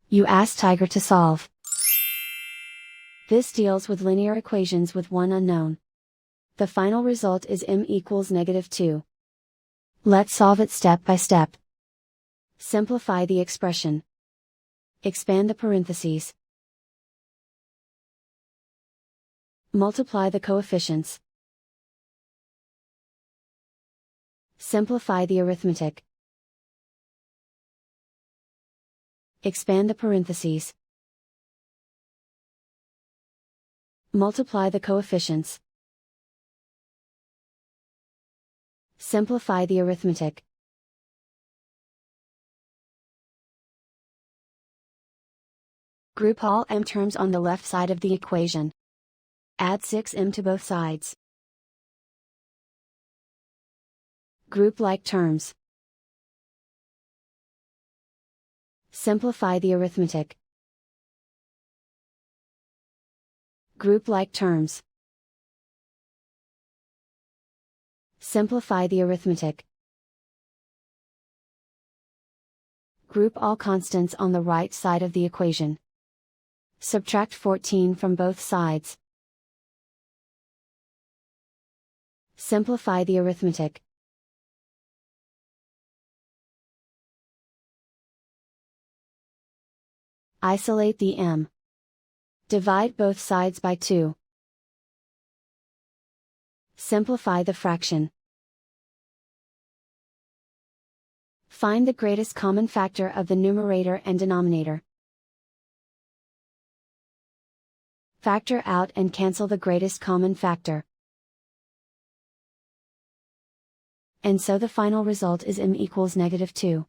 You ask Tiger to solve. This deals with linear equations with one unknown. The final result is m equals -2. Let's solve it step by step. Simplify the expression. Expand the parentheses. Multiply the coefficients. Simplify the arithmetic. Expand the parentheses. Multiply the coefficients. Simplify the arithmetic. Group all m terms on the left side of the equation. Add 6m to both sides. Group like terms. Simplify the arithmetic. Group like terms. Simplify the arithmetic. Group all constants on the right side of the equation. Subtract 14 from both sides. Simplify the arithmetic. Isolate the m. Divide both sides by 2. Simplify the fraction. Find the greatest common factor of the numerator and denominator. Factor out and cancel the greatest common factor. And so the final result is m equals -2.